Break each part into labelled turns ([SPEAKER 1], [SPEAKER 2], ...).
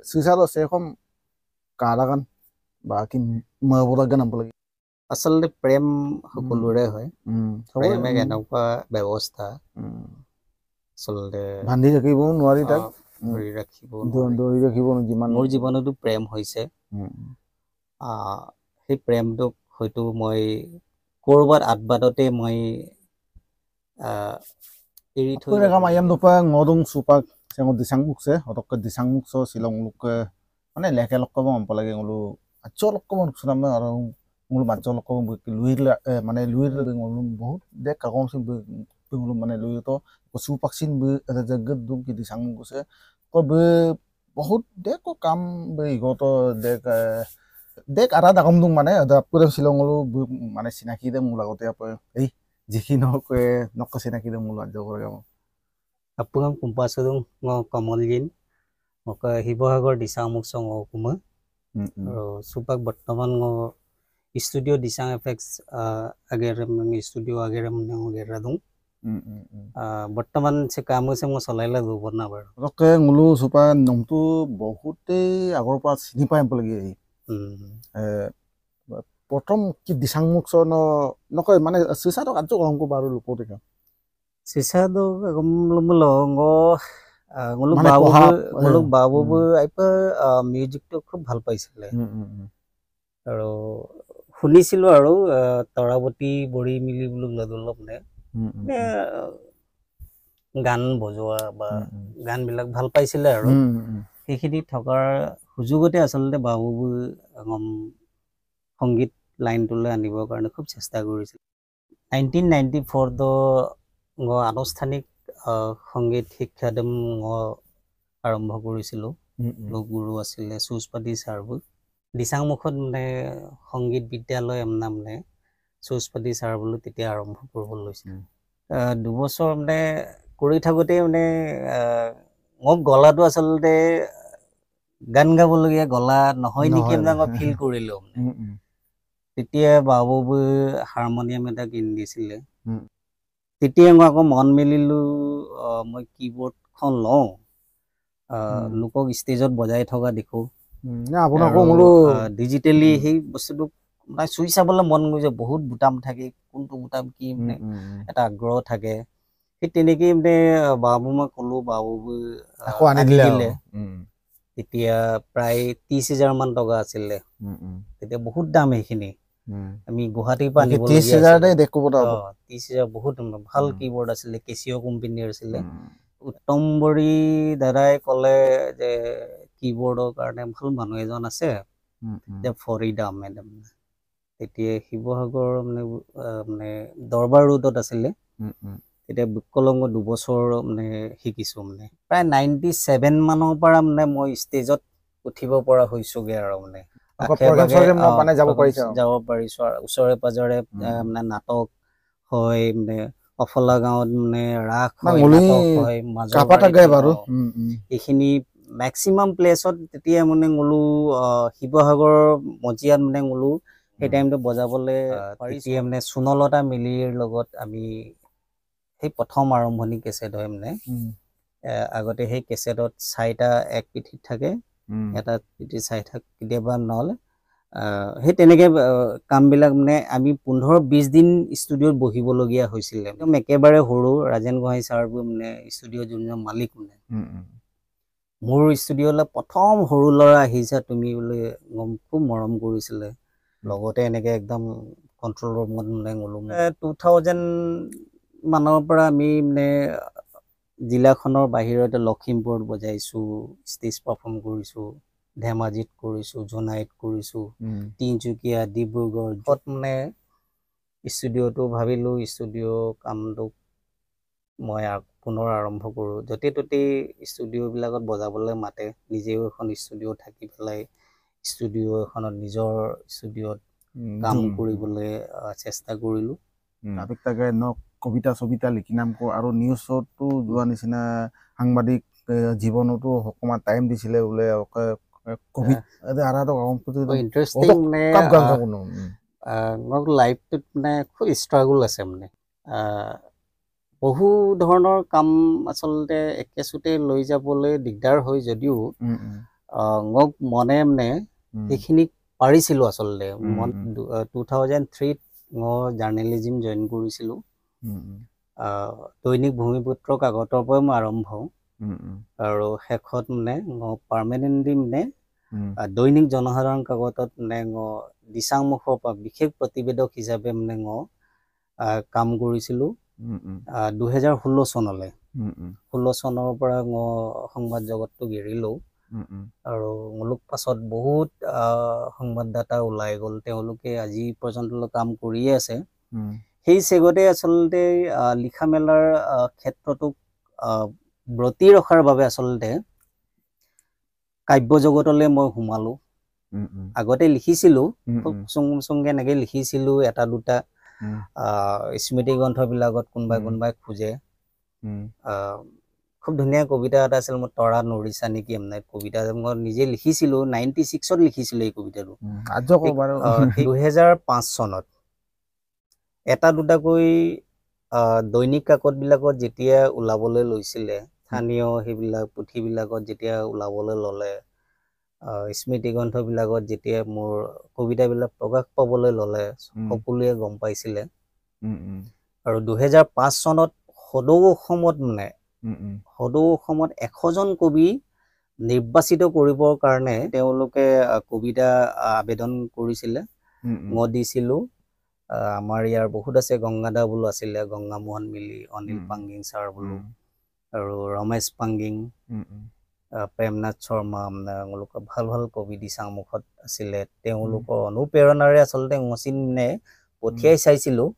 [SPEAKER 1] susah lo saya kom karakan bakin mewuragan apa lagi
[SPEAKER 2] আচলতে প্ৰেম সকলোৰে হয় প্ৰেমে এনেকুৱা ব্যৱস্থা আচলতে
[SPEAKER 1] বান্ধি ৰাখিব নোৱাৰি তাক
[SPEAKER 2] ধৰি ৰাখিব
[SPEAKER 1] যিমান
[SPEAKER 2] মোৰ জীৱনতো প্ৰেম হৈছে সেই প্ৰেমটোক হয়তো মই কৰবাত আদবাদতে মই এৰি থৈ
[SPEAKER 1] kam ayam dopa ngodong supak sing disang mukse otok ke disang mukso silong luke মানে লেকে লক কম পালাগে ngulu aco lok kom suname aro ngulu maco lok kom luir মানে luir ngulu বহুত dek kakom sing ngulu মানে luir to supak sin be ada jagat dum ki disang mukse ko be বহুত dek ko kam be goto dek ara dakom dum মানে ada pura silong ngulu মানে sinaki de mulagote apa ei যিখিনি নকছে চিনাকি দে মূল আজ কৰে গাম
[SPEAKER 2] আপুং কুম্পাছদং ন কমলজিন মক শিৱসাগৰ দিছামুখ সং কুমা আৰু সুপাক বৰ্তমান স্টুডিও দিছাং এফেক্টস আগেৰে স্টুডিও আগেৰে গেৰা দং বৰ্তমান সে কাম সে মই চলাইলা দুবৰ না বাৰু
[SPEAKER 1] ৰকে মুলু সুপা নমটো বহুতে আগৰ পৰা চিনি পাই লাগি প্ৰথম কি দিছাংমুখ ন নকয় মানে সিসাটো কাজ কম কো বাৰো লোক দেখা
[SPEAKER 2] সিসাটো কম লমলং ngulu babu আইপা মিউজিকটো খুব ভাল পাইছিলে আৰু শুনিছিলো আৰু তৰাবতী বৰি মিলি বুলু লদলপ নে গান বজোৱা বা গান বিলাক ভাল পাইছিলে আৰু সেইখিনি থকাৰ সুযোগতে আচলতে বাবু সংগীত লাইনটোলৈ আনিবৰ কাৰণে খুব চেষ্টা কৰিছিল 1994 তো আনুষ্ঠানিক সংগীত শিক্ষাদম আৰম্ভ কৰিছিলো লোক গুৰু আছিলে সুস্পতি ছাৰবোৰ দিছাংমুখত মানে সংগীত বিদ্যালয় নামনে সুস্পতি ছাৰ বুলি তেতিয়া আৰম্ভ কৰিব লৈছিল দুবছৰ মানে কৰি থাকোতে মানে মোক গলাটো আচলতে গান গাবলগীয়া গলা নহয় নেকি মই ফিল কৰিলো তেতিয়া বাবু হাৰমনিয়াম এটা কিনি দিছিলে তেতিয়া মই আকৌ মন মেলিলো মই কিবোৰ্ডখন লওঁ লোকক ষ্টেজত বজাই থকা দেখো ডিজিটেলি সেই বস্তুটো মানে চুই চাবলৈ মন গৈছে বহুত বুটাম থাকে কোনটো বুটাম কি মানে এটা আগ্ৰহ থাকে সেই তেনেকেই মানে বাবু মই কলো বাবু আনি দিলে তেতিয়া প্ৰায় 30,000 মান টকা আছিলে তেতিয়া বহুত দাম সেইখিনি আমি গুৱাহাটীৰ পৰা আনিব লগিয়া
[SPEAKER 1] 30,000 দে দেখব তা
[SPEAKER 2] 30,000 বহুত ভাল কিবোৰ্ড আছিলে কেচিও কোম্পানীৰ আছিলে উত্তম বৰি দাদাই কলে যে কিবোৰ্ডৰ কাৰণে ভাল মানুহ এজন আছে যে ফৰিদা মেডাম তেতিয়া শিৱসাগৰ মানে দৰবাৰ ৰোডত আছিলে তেতিয়া বিকলংগ দুবছৰ মানে শিকিছো মানে প্ৰায় 97 মানৰ পৰা মানে মই ষ্টেজত উঠিব পৰা হৈছোগে আৰু মানে যাব পাৰিছো ওচৰে পাজৰে মানে নাটক হয় মানে অফলা গাঁৱত মানে ৰাস হয় নাটক হয় মাজৰ এইখিনি ম্যাক্সিমাম প্লেছত তেতিয়া মানে গলো শিৱসাগৰ মজিয়াত মানে গলো সেই টাইমটো বজাবলৈ তেতিয়া মানে সুনলতা মিলিৰ লগত আমি সেই প্ৰথম আৰম্ভণি কেছেট হয় মানে আগতে সেই কেছেটত 4টা এক পিঠিত থাকে এটা পিঠি 4 থাক কেতিয়াবা নহলে সেই তেনেকে কামবিলাক মানে আমি 15-20 দিন ষ্টুডিওত বহিবলগীয়া হৈছিল একদম একেবাৰে সৰু ৰাজেন গোহাঁই ছাৰবোৰ মানে ষ্টুডিও যোনজন মালিক মানে মোৰ ষ্টুডিওলৈ প্ৰথম সৰু ল'ৰা আহিছা তুমি বুলি খুব মৰম কৰিছিলে লগতে এনেকে একদম কন্ট্ৰল ৰুমত মানে গলো 2000 মানৰ পৰা আমি মানে জিলাখনৰ বাহিৰতে লখিমপুৰত বজাইছো ষ্টেজ পাৰফৰ্ম কৰিছো ধেমাজিত কৰিছো জোনাইত কৰিছো তিনচুকীয়া ডিব্ৰুগড় যত মানে ষ্টুডিওটো ভাবিলো ষ্টুডিও কামটো মই পুনৰ আৰম্ভ কৰো যতে ততে ষ্টুডিও বিলাকত বজাবলৈ মাতে নিজেও এখন ষ্টুডিও থাকি পেলাই ষ্টুডিও এখনত নিজৰ ষ্টুডিওত কাম কৰিবলৈ চেষ্টা কৰিলো
[SPEAKER 1] আবেগটাকে ন কবিতা সবিতা লিখি নাম আৰু নিউজতো যোৱা নিচিনা সাংবাদিক জীৱনতো অকমান টাইম দিছিলে বোলে কবিতা আৰাটো
[SPEAKER 2] ইন্টাৰেষ্টিং মানে লাইফটোত মানে খুব ষ্ট্ৰাগল আছে মানে বহু ধৰণৰ কাম আচলতে একেচোতে লৈ যাবলৈ দিগদাৰ হয় যদিও মোক মনে মানে সেইখিনি পাৰিছিলোঁ আচলতে 2003 মই জাৰ্নেলিজিম জইন কৰিছিলোঁ দৈনিক ভূমিপুত্ৰ কাকতৰ পৰাই মই আৰম্ভ আৰু শেষত মানে মই পাৰ্মানেণ্টলি মানে দৈনিক জনসাধাৰণ কাকতত মানে মই দিচাংমুখৰ পৰা বিশেষ প্ৰতিবেদক হিচাপে মানে মই কাম কৰিছিলোঁ 2016 চনলৈ 16 চনৰ পৰা মই সংবাদ জগতটো এৰিলোঁ আৰু মুলুক পাছত বহুত সংবাদদাতা ওলাই গ'ল তেওঁলোকে আজি পৰ্যন্তলৈ কাম কৰিয়ে আছে সেই চেগতে আচলতে লিখা মেলাৰ ক্ষেত্ৰটোক ব্ৰতি ৰখাৰ বাবে আচলতে কাব্য জগতলৈ মই সোমালোঁ আগতে লিখিছিলোঁ খুব চুংকে এনেকে লিখিছিলোঁ এটা দুটা স্মৃতি গ্ৰন্থবিলাকত কোনোবাই খোজে খুব ধুনীয়া কবিতা এটা আছিল মোৰ তৰা নৰিছা নেকি এমনে কবিতা মই নিজে লিখিছিলোঁ 96ত লিখিছিলোঁ এই কবিতাটো 2005 চনত এটা দুটাকৈ দৈনিক কাকতবিলাকত যেতিয়া ওলাবলৈ লৈছিলে স্থানীয় সেইবিলাক পুথিবিলাকত যেতিয়া ওলাবলৈ ল'লে স্মৃতি গ্ৰন্থবিলাকত যেতিয়া মোৰ কবিতাবিলাক প্ৰকাশ পাবলৈ ল'লে সকলোৱে গম পাইছিলে আৰু 2005 চনত সদৌ অসমত মানে সদৌ অসমত 100জন কবি নিৰ্বাচিত কৰিবৰ কাৰণে তেওঁলোকে কবিতা আবেদন কৰিছিলে মই দিছিলোঁ আমাৰ ইয়াৰ বহুত আছে গংগাদা বোলো আছিলে গংগামোহন মিলি অনিল পাংগিং ছাৰ বোলো আৰু ৰমেশ পাংগিং প্ৰেমনাথ শৰ্মা তেওঁলোকৰ ভাল ভাল কবি দিচাংমুখত আছিলে তেওঁলোকৰ অনুপ্ৰেৰণাৰে আচলতে মচিনে পঠিয়াই চাইছিলোঁ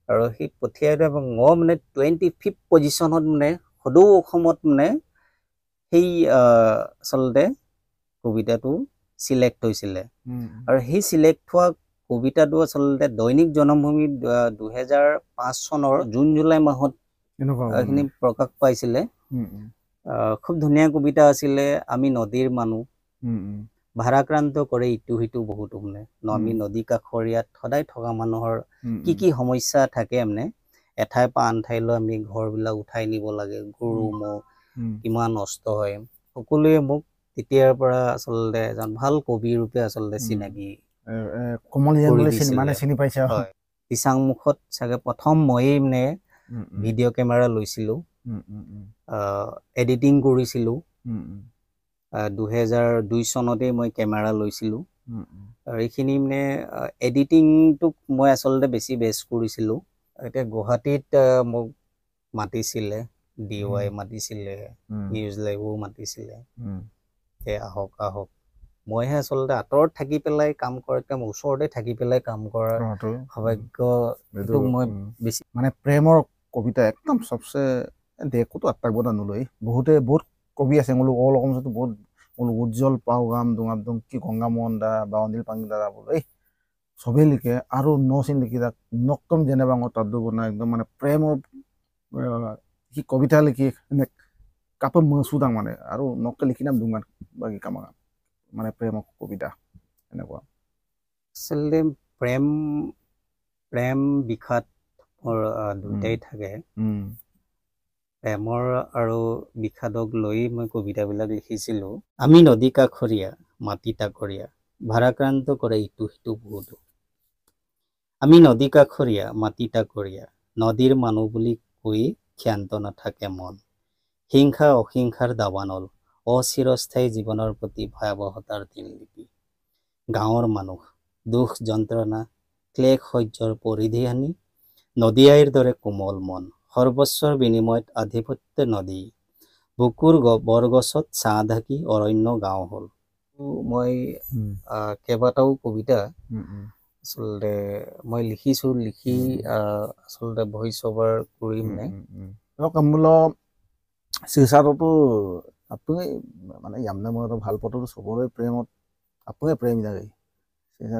[SPEAKER 2] আৰু সেই পঠিয়াই মই মানে 25th পজিশ্যনত মানে সদৌ অসমত মানে সেই আচলতে কবিতাটো চিলেক্ট হৈছিলে আৰু সেই চিলেক্ট হোৱা কবিতাটো আচলতে দৈনিক জনমভূমি 2005 চনৰ জুন জুলাই মাহত এইখিনি প্ৰকাশ পাইছিলে খুব ধুনীয়া কবিতা আছিলে আমি নদীৰ মানুহ ভাৰাক্ৰান্ত কৰে ইটো সিটো বহুতো মানে আমি নদী কাষৰীয়াত সদায় থকা মানুহৰ কি সমস্যা থাকে মানে এঠাইৰ পৰা আন ঠাইলৈ আমি ঘৰবিলাক উঠাই নিব লাগে গৰু ম'হ কিমান নষ্ট হয় সকলোৱে মোক তেতিয়াৰ পৰা আচলতে এজন ভাল কবি ৰূপে আচলতে চিনাকি
[SPEAKER 1] চিনি পাইছে
[SPEAKER 2] দিচাংমুখত চাগে প্ৰথম ময়েই মানে ভিডিঅ' কেমেৰা লৈছিলোঁ এডিটিং কৰিছিলোঁ 2002 চনতেই মই কেমেৰা লৈছিলোঁ আৰু এইখিনি মানে এডিটিংটোক মই আচলতে বেছি বেষ্ট কৰিছিলোঁ এতিয়া গুৱাহাটীত মোক মাতিছিলে DY মাতিছিলে নিউজ লাইভো মাতিছিলে আহক আহক মইহে আচলতে আঁতৰত থাকি পেলাই কাম কৰাতকৈ ওচৰতে থাকি পেলাই কাম কৰাৰ সৌভাগ্য মই বেছি
[SPEAKER 1] মানে প্ৰেমৰ কবিতা একদম সবচে দেখোতো আত্মাকবোধ নলৈ বহুত কবি আছে মোলো অল অসমতো বহুত মোলো উজ্জ্বল পাওগাম দুঙাবদুং কি গংগামোহন দা বা অনিল পাংগিং দা বলো এই সবেই লিখে আৰু নচিন লিখি তাক নকম যেনেবা তাত বনা একদম মানে প্ৰেমৰ কি কবিতা লিখি কাপে মচুদাং মানে আৰু নকে লিখি নাম দুঙান বাকি কামা মানে প্ৰেমৰ কবিতা এনেকুৱা
[SPEAKER 2] আচলতে প্ৰেম বিষাদ দুটাই থাকে প্ৰেমৰ আৰু বিষাদক লৈ মই কবিতাবিলাক লিখিছিলোঁ আমি নদী কাষৰীয়া মাটি তাকৰীয়া ভাৰাক্ৰান্ত কৰে ইটো সিটো বহুতো আমি নদী কাষৰীয়া মাটি তাকৰীয়া নদীৰ মানুহ বুলি কৈ ক্ষান্ত নাথাকে মন হিংসা অহিংসাৰ দাবানল অচিৰস্থায়ী জীৱনৰ প্ৰতি ভয়াৱহতাৰ দিনলিপি গাঁৱৰ মানুহ দুখ যন্ত্ৰণা ক্লেশ সহ্যৰ পৰিধি আনি নদী আইৰ দৰে কোমল মন সৰ্বস্বৰ বিনিময়ত আধিপত্য নদী বুকুৰ বৰগছত ছাঁ ঢাকি অৰণ্য গাঁও হ'ল মই কেইবাটাও কবিতা আচলতে মই লিখিছোঁ লিখি আচলতে ভইচ অভাৰ কৰি মানে
[SPEAKER 1] মূল চিচাৰতো আপুনি মানে ইয়ামনে মই ভাল পথতো চবৰে প্ৰেমত আপুনি প্ৰেম যাগে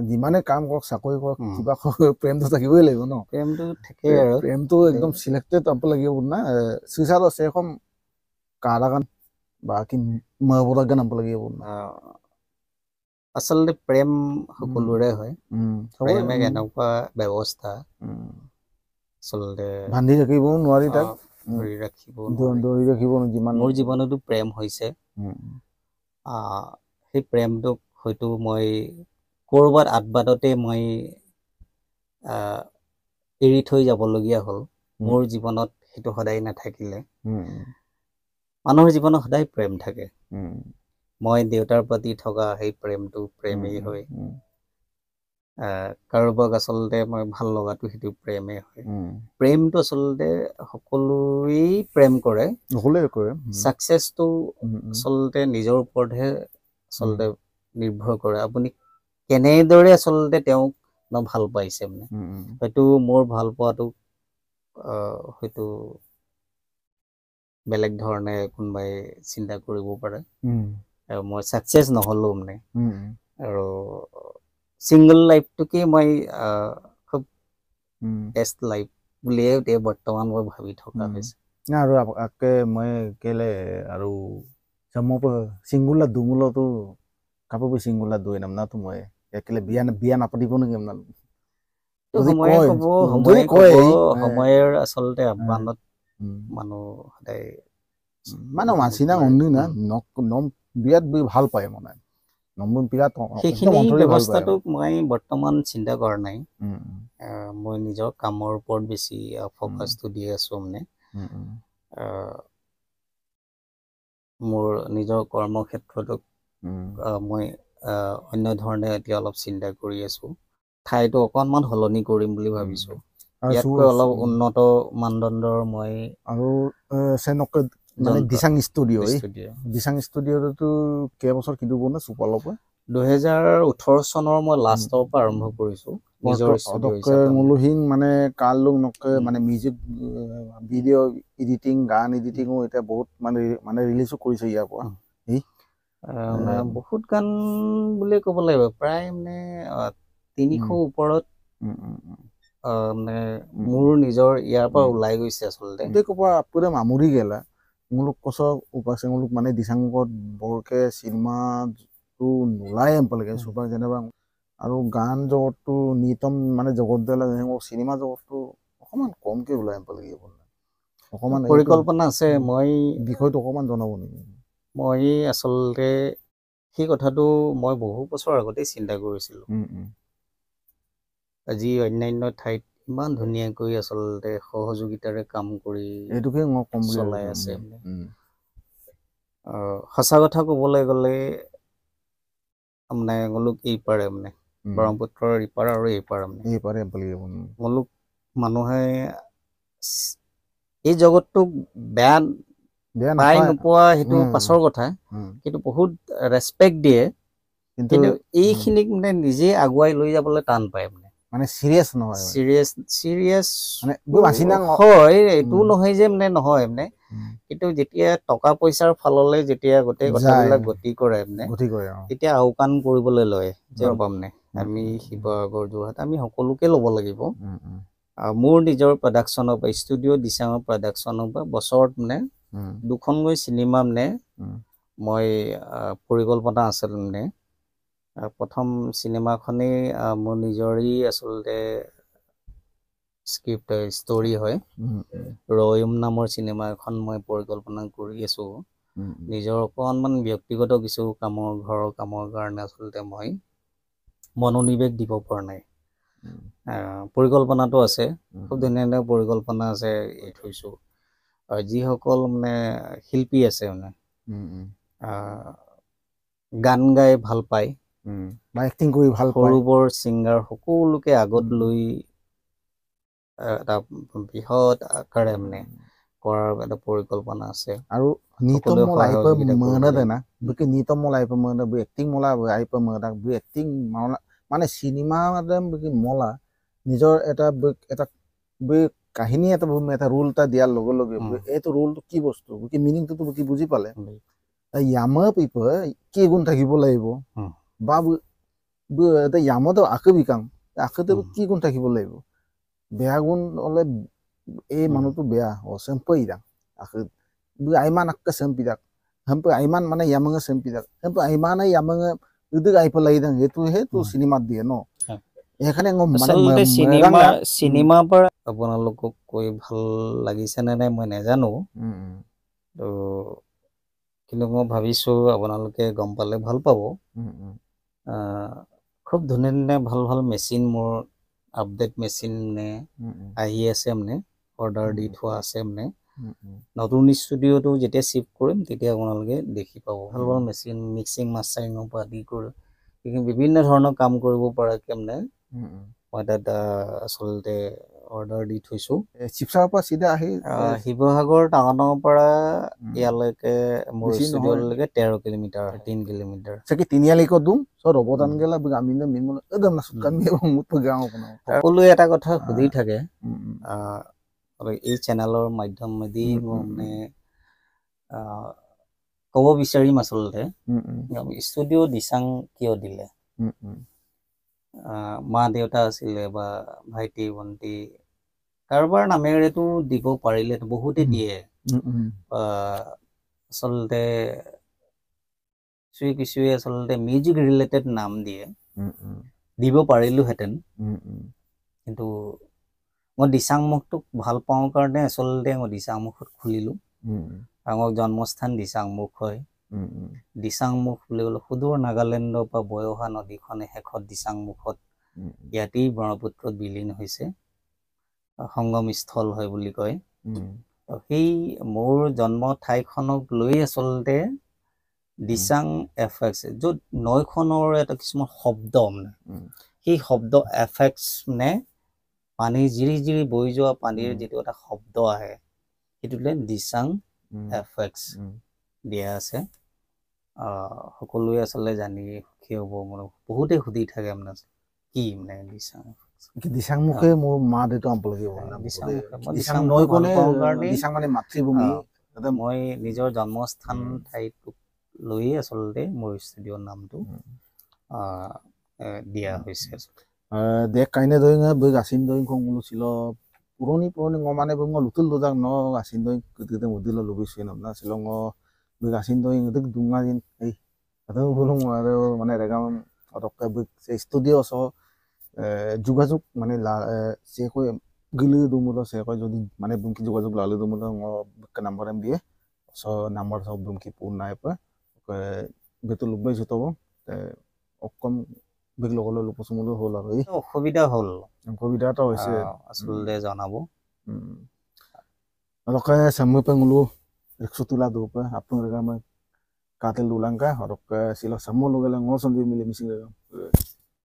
[SPEAKER 1] যিমানে কাম কৰক চাকৰি কৰক কিবা প্ৰেমটো থাকিবই লাগিব ন
[SPEAKER 2] প্ৰেমটো থাকে আৰু
[SPEAKER 1] প্ৰেমটো একদম সিলেক্টেড আপ লাগিব না চিচাৰ আছে এখন কাৰাগান বা কি মহবতৰ গান আপ লাগিব
[SPEAKER 2] আচলতে প্ৰেম সকলোৰে হয় প্ৰেম এক এনেকুৱা ব্যৱস্থা আচলতে
[SPEAKER 1] বান্ধি ৰাখিব নোৱাৰি তাক
[SPEAKER 2] ধৰি ৰাখিব
[SPEAKER 1] ধৰি ৰাখিব যিমান
[SPEAKER 2] মোৰ জীৱনতো প্ৰেম হৈছে সেই প্ৰেমটোক হয়তো মই ক'ৰবাত আদবাদতে মই এৰি থৈ যাবলগীয়া হ'ল মোৰ জীৱনত সেইটো সদায় নাথাকিলে মানুহৰ জীৱনত সদায় প্ৰেম থাকে মই দেউতাৰ প্ৰতি থকা সেই প্ৰেমটো প্ৰেমেই হয় কাৰোবাক আচলতে মই ভাল লগাটো সেইটো প্ৰেমেই হয় প্ৰেমটো আচলতে সকলোৱেই প্ৰেম কৰে ছাকচেছটো আচলতে নিজৰ ওপৰতহে আচলতে নিৰ্ভৰ কৰে আপুনি কেনেদৰে আচলতে তেওঁক ভাল পাইছে মানে হয়তো মোৰ ভাল পোৱাটো হয়তো বেলেগ ধৰণে কোনোবাই চিন্তা কৰিব পাৰে আৰু মই ছাকচেছ নহ'লো মানে আৰু ছিংগল লাইফটোকে মই খুব বেষ্ট লাইফ বুলিয়ে এতিয়া বৰ্তমান মই ভাবি থকা হৈছে
[SPEAKER 1] আৰু আকে মই কেলে আৰু মই ছিংগুলা দুমূলতো কাপোৰ ছিংগুলা দুই নাম না তো মই কেলে বিয়া নাপাতিব নেকি আপনার
[SPEAKER 2] সময়ৰ আচলতে আহ্বানত মানুহ সদায়
[SPEAKER 1] মানে মাছিনা অন্যু না বিয়াত ভাল পায় মানে
[SPEAKER 2] সেইখিনি ব্যৱস্থাটোক মই বৰ্তমান চিন্তা কৰা নাই মই নিজৰ কামৰ ওপৰত বেছি ফ'কাছটো দি আছো মানে মোৰ নিজৰ কৰ্মক্ষেত্ৰটোক মই অন্য ধৰণে এতিয়া অলপ চিন্তা কৰি আছো ঠাইটো অকণমান সলনি কৰিম বুলি ভাবিছো ইয়াতকৈ অলপ উন্নত মানদণ্ডৰ মই
[SPEAKER 1] আৰু মানে দিচাং ষ্টুডিঅ'টো কেইবছৰ কিটো বনে চুপালৰ পৰা
[SPEAKER 2] 2018 চনৰ মই লাষ্টৰ পৰা আৰম্ভ কৰিছো নিজৰ
[SPEAKER 1] মূলহীন মানে কাৰ লোক নকে মানে মিউজিক ভিডিঅ' এডিটিং গান এডিটিঙো এতিয়া বহুত মানে ৰিলিজো কৰিছে ইয়াৰ পৰা
[SPEAKER 2] বহুত গান বুলি ক'ব লাগিব প্ৰায় মানে 300 ওপৰত মানে মোৰ নিজৰ ইয়াৰ পৰা ওলাই গৈছে আচলতে
[SPEAKER 1] পুৰা মামুৰি গেলা মুলুক কচক উপাসে মুলুক মানে দিচাংগত বৰকে চিনেমাটো নোলাই এম্পালেগে চুপাৰ যেনেবা আৰু গান জগতটো নিতম মানে জগত চিনেমা জগতটো অকণমান কমকে ওলাই এম্পালেগে অকণমান
[SPEAKER 2] পৰিকল্পনা আছে মই
[SPEAKER 1] বিষয়টো অকণমান জনাব নেকি
[SPEAKER 2] মই আচলতে সেই কথাটো মই বহু বছৰ আগতেই চিন্তা কৰিছিলোঁ আজি অন্যান্য ঠাইত ইমান ধুনীয়াকৈ আচলতে সহযোগিতাৰে কাম কৰি
[SPEAKER 1] এইটোকে মই কম
[SPEAKER 2] চলাই আছে সঁচা কথা ক'বলৈ গ'লে মানে মুলুক এই পাৰে মানে ব্ৰহ্মপুত্ৰৰ ইপাৰ আৰু এইপাৰ মুলুক মানুহে এই জগতটোক বেয়া পাই নোপোৱা সেইটো পাছৰ কথা কিন্তু বহুত ৰেচপেক্ট দিয়ে কিন্তু এইখিনিক মানে নিজে আগুৱাই লৈ যাবলৈ টান পায়
[SPEAKER 1] মানে সিৰিয়াছ নহয়
[SPEAKER 2] সিৰিয়াছ মানে হয় এইটো নহয় যে মানে নহয় মানে কিন্তু যেতিয়া টকা পইচাৰ ফাললৈ যেতিয়া গোটেই কথাবিলাক গতি কৰে মানে তেতিয়া আওকাণ কৰিবলৈ লয় যে মানে আমি শিৱসাগৰ যোৰহাট আমি সকলোকে ল'ব লাগিব মোৰ নিজৰ প্ৰডাকশ্যনৰ পৰা ষ্টুডিঅ' দিচাঙৰ প্ৰডাকশ্যনৰ পৰা বছৰত মানে দুখনকৈ চিনেমা মানে মই পৰিকল্পনা আছিল মানে প্ৰথম চিনেমাখনেই মোৰ নিজৰেই আচলতে স্ক্ৰিপ্ট ষ্টৰি হয় ৰয়ুম নামৰ চিনেমা এখন মই পৰিকল্পনা কৰি আছো নিজৰ অকণমান ব্যক্তিগত কিছু ঘৰৰ কামৰ কাৰণে আচলতে মই মনোনিৱেশ দিব পৰা নাই পৰিকল্পনাটো আছে খুব ধুনীয়া পৰিকল্পনা আছে থৈছো আৰু যিসকল মানে শিল্পী আছে মানে গান গাই ভাল পায়
[SPEAKER 1] এক্টিং কৰি ভাল পায়
[SPEAKER 2] সৰু বৰ ছিংগাৰ সকলোকে আগত লৈ এটা বৃহৎ আকাৰে মানে কৰাৰ এটা পৰিকল্পনা আছে
[SPEAKER 1] আৰু নিতম লাইফ মনদেনা বুকে নিতম লাইফ মন বু এক্টিং মলা আইপ মদা বু এক্টিং মানে সিনেমা বুকে মলা নিজৰ এটা কাহিনী এটা ৰোল এটা দিয়াৰ লগে লগে এইটো ৰোলটো কি বস্তু বুকে মিনিংটো বুকে বুজি পালে ইয়ামা পিপ কি গুণ থাকিব লাগিব বা এটা ইয়ামতো আকে বিকাং আকেতে কি গুণ থাকিব লাগিব বেয়া গুণ হলে এই মানুহটো বেয়া অচেম্পই দাং আকে আইমান আকে চেম্পিদাক হেম্প আইমান মানে ইয়ামঙে চেম্পিদাক হেম্প আইমানে ইয়ামঙে উদিক আইপ লাগি দাং সেইটো চিনেমাত দিয়ে ন এখানে মানে
[SPEAKER 2] আচলতে চিনেমা পৰা আপোনালোকক কৈ ভাল লাগিছে নে নাই মই নাজানো তো কিন্তু মই ভাবিছো আপোনালোকে গম পালে ভাল পাব খুব ধুনীয়া ধুনীয়া ভাল ভাল মেচিন মোৰ আপডেট মেচিন মানে আহি আছে মানে অৰ্ডাৰ দি থোৱা আছে মানে নতুন ষ্টুডিঅ'টো যেতিয়া শিফ্ট কৰিম তেতিয়া আপোনালোকে দেখি পাব ভাল ভাল মেচিন মিক্সিং মাষ্টাৰিঙৰ পৰা আদি কৰি বিভিন্ন ধৰণৰ কাম কৰিব পৰাকে মানে মই তাত আচলতে অৰ্ডাৰ দি থৈছো
[SPEAKER 1] শিৱসাগৰৰ পৰা চিধা আহি
[SPEAKER 2] শিৱসাগৰ টাউনৰ পৰা ইয়ালৈকে মোৰ ষ্টুডিঅ'লৈকে 13 kilometre 3 kilometre
[SPEAKER 1] Sakit tiniyali ko dum so robotan gela amin na min mo edam na sut kami mut pagao ko na
[SPEAKER 2] সকলোৱে এটা কথা সুধি থাকে এই চেনেলৰ মাধ্যমেদি মানে ক'ব বিচাৰিম আচলতে ষ্টুডিঅ' দিচাং কিয় দিলে মা দেউতা আছিলে বা ভাইটি ভণ্টি কাৰোবাৰ নামেৰেতো দিব পাৰিলে বহুতে দিয়ে আচলতে কিছুৱে আচলতে মিউজিক ৰিলেটেড নাম দিয়ে দিব পাৰিলোহেঁতেন কিন্তু মই দিচাংমুখটোক ভাল পাওঁ কাৰণে আচলতে মই দিচাংমুখত খুলিলো আমাৰ জন্মস্থান দিচাংমুখ হয় দিচাংমুখ বুলি ক'লে সুদূৰ নাগালেণ্ডৰ পৰা বৈ অহা নদীখনে শেষত দিচাংমুখত ইয়াতেই ব্ৰহ্মপুত্ৰত বিলীন হৈছে সংগমস্থল হয় বুলি কয় সেই মোৰ জন্ম ঠাইখনক লৈ আচলতে দিচাং এফেক্স য'ত নৈখনৰ এটা কিছুমান শব্দ মানে সেই শব্দ এফেক্স মানে পানী জিৰি জিৰি বৈ যোৱা পানীৰ যিটো এটা শব্দ আহে সেইটোলে দিচাং এফেক্স দিয়া আছে সকলোৱে আচলতে জানি সুখী হ'ব মানে বহুতে সুধি থাকে মানে কি মানে দিচাং
[SPEAKER 1] দিচাং মুখে মোৰ মা দেউতা আম্প লাগিব দিচাং নৈ কোনে দিচাং মানে মাতৃভূমি
[SPEAKER 2] মই নিজৰ জন্মস্থান ঠাইটোক লৈ আচলতে মোৰ ষ্টুডিঅ'ৰ নামটো দিয়া হৈছে
[SPEAKER 1] দেখ kaine doing bug asin doing kong lu silo puroni ngomane bung lutul dojak no asin doing kete modilo lubi sino na silo ngo bug asin doing dik dunga din ei ado bulung ado mane regam odokka bug se studio so যোগাযোগ মানে সে কই গিলি দুমুলো সে কই যদি মানে বুমকি যোগাযোগ লালে দুমুলো ngo নাম্বার এম দিয়ে সো নাম্বার সব বুমকি পুন নাই পা বেতু লুবাই জতব অকম বিগ লগলে লুপসমুলো হল আৰু এই অসুবিধাটা হৈছে
[SPEAKER 2] আচলতে জনাব
[SPEAKER 1] অলকে সামু পেঙলু 100 তুলা দুপা আপন ৰেগাম কাটেল দুলাংকা হৰক সিলো সামু লগলে ngoson di mili mising